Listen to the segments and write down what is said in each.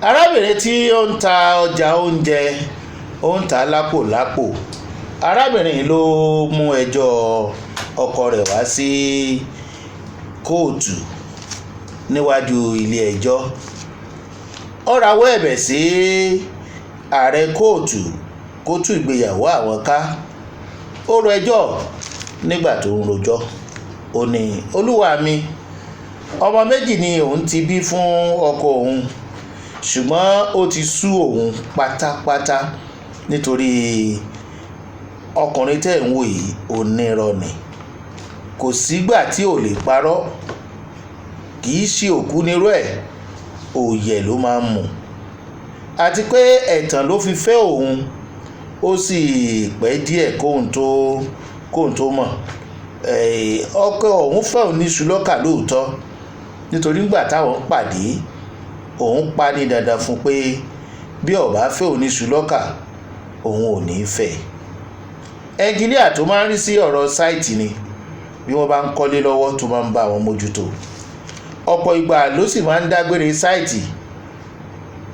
arábìnrin tí ó ń ta ọjà oúnjẹ ó ń ta lápò lápò. Arábìnrin ló mú ẹjọ́ ọkọ rẹ̀ wá sí kóòtù níwájú ilé ẹjọ́. Ó rawọ́ ẹ̀bẹ̀ sí ààrẹ kóòtù kó tú ìgbéyàwó àwọn ká. Ó rọ ẹjọ́ nígbà tó ń rojọ́. Ó ní, olúwa mi, ọmọ méjì ni òun ti bí fún ọkọ òun, ṣùgbọ́n ó ti sú òun pátápátá nítorí ọkùnrin tẹ́ ń wò yìí onírọ́ ni. Kò sígbà tí ò lè parọ́, kì í ṣe òkú nírú ẹ̀, òòyẹ̀ ló máa ń mu. Àti pé ẹ̀tàn ló fi fẹ́ òun, ó sì pẹ́ díẹ̀ kóhun tó mọ̀. Ọkọ òun fẹ́ òun ní ṣùlọ́kà lóòótọ́, nítorí nígbà táwọn pàdé òun pa ní dandan fún pé bí ó bá fẹ́ òun ní ṣùlọ́kà òun ò ní fẹ́. Ẹnginíà tó máa ń rí sí ọ̀rọ̀ sáìtì ni, bí wọ́n bá ń kọ́lé lọ́wọ́ tó máa ń bá wọn mójútó. Ọ̀pọ̀ ìgbà ló sì máa ń dágbére sáìtì.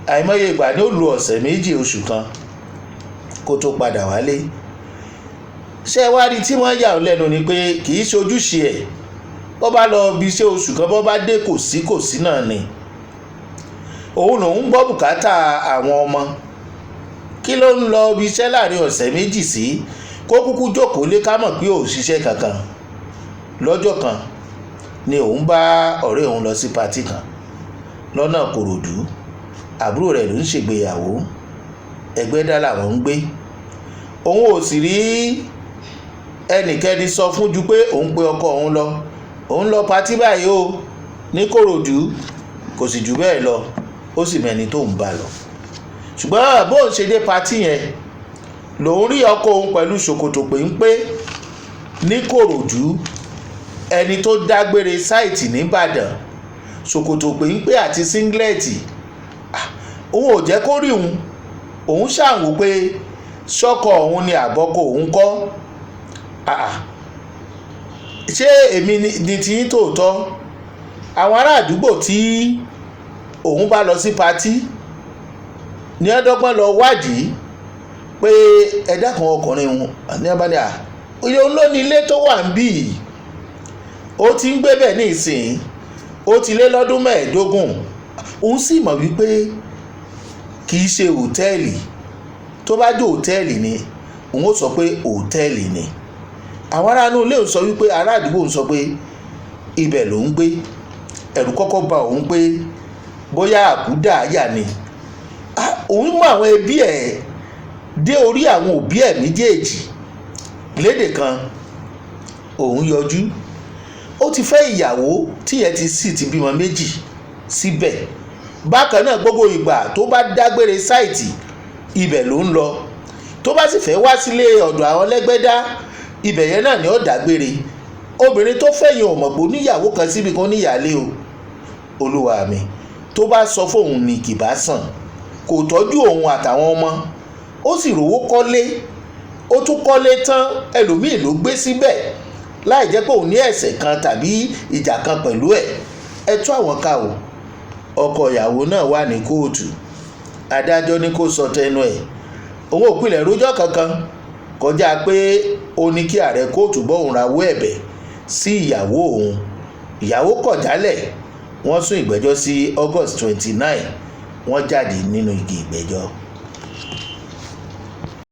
Àìmọye ìgbà ni ó lu ọ̀sẹ̀ méjì oṣù kan kó tó padà wálé. Ṣé wá rí tí wọ́n yà ọ́ lẹ́nu ni pé kì í ṣojúṣe ẹ̀. Bó bá lọ bí iṣẹ́ oṣù kan, bó bá dé kò sí náà ni. Òun lòún gbọ́ bùkátà àwọn ọmọ. Kí ló ń lọ bí iṣẹ́ láàrin ọ̀sẹ̀ méjì sí kó kúkú jókòó lé ká mọ̀ pé ò ṣiṣẹ́ kankan. Lọ́jọ́ kan ni òun bá ọ̀rẹ́ òun lọ sí patí kan lọ́nà Kòròdú. Àbúrò rẹ̀ ló ń ṣègbéyàwó, Ẹgbẹ́dá làwọn ń gbé. Òun ò sì rí ẹnikẹ́ni sọ fún ju pé òun pe ọkọ òun lọ. Òun lọ patí báyìí o ní Kòròdú, kò sì jù bẹ́ẹ̀ lọ, ó sì mẹ́ni tó ń bá lọ. Ṣùgbọ́n bó ń ṣe dé patí yẹn lòun rí ọkọ òun pẹ̀lú ṣòkòtò péńpé ní Kòròdú. Ẹni tó dágbére sáìtì nìbàdàn, ṣòkòtò péńpé àti síngílẹ̀tì. Òun ò jẹ́ kó rí òun. Òun ṣàwò pé ṣọ́kọ òun ni àbọ́kọ òun kọ́. Ṣé èmi ni tí ń tòótọ́? Àwọn ará àdúgbò tí òun bá lọ sí patí ní ọdọ́gbọ́n lọ wádìí pé ẹ̀dá kan ọkùnrin òun ní abáni oye òun ló ní ilé tó wà ń bì. Ó ti ń gbé bẹ̀ ní ìsìn, ó ti lé lọ́dún 15. Òun sì mọ̀ wípé kì í ṣe hòtẹ́ẹ̀lì. Tó bá jẹ́ hòtẹ́ẹ̀lì ni òun ó sọ pé hòtẹ́ẹ̀lì ni. Àwọn ará inú ilé ò sọ wípé ará àdúgbò ń sọ pé ibẹ̀ ló ń gbé. Ẹ̀rù kọ́kọ́ bà òun pé bóyá àkúdà àyà ni. Òun mọ àwọn ẹbí ẹ̀ dé orí àwọn òbí ẹ̀ méjèèjì. Lédè kan òun yọjú. Ó ti fẹ́ ìyàwó tíyẹn ti bímọ méjì síbẹ̀. Bákan náà gbogbo ìgbà tó bá dágbére sáìtì ibẹ̀ ló ń lọ. Tó bá sì fẹ́ wá sílé ọ̀dọ̀ àwọn Lẹ́gbẹ́dá, ibẹ̀ yẹn náà ni ó dágbére. Obìnrin tó fẹ̀yìn ò mọ̀ pé oníyàwó kan síbi kan níyàlé o. Olúwa mi, tó bá sọ fóun ni kì bá sàn. Kò tọ́jú òun àtàwọn ọmọ. Ó sì rówó kọ́lé. Ó tún kọ́lé tán ẹlòmíì ló gbé síbẹ̀ láì jẹ́ pé òun ní ẹ̀ṣẹ̀ kan tàbí ìjà kan pẹ̀lú ẹ̀. Ẹ tú àwọn ká o. Ọkọ ìyàwó náà wà ní kóòtù. Adájọ́ ní kó sọ tẹnu ẹ̀. Òun ò pilẹ̀ rójọ́ kankan kọjá pé ó ní kí ààrẹ kóòtù bọ́ òun rawọ́ ẹ̀bẹ̀ sí ìyàwó òun. Ìyàwó kọ̀ jálẹ̀. Wọ́n sún ìgbẹ́jọ́ sí August 29. Wọ́n jáde nínú igi ìgbẹ́jọ́.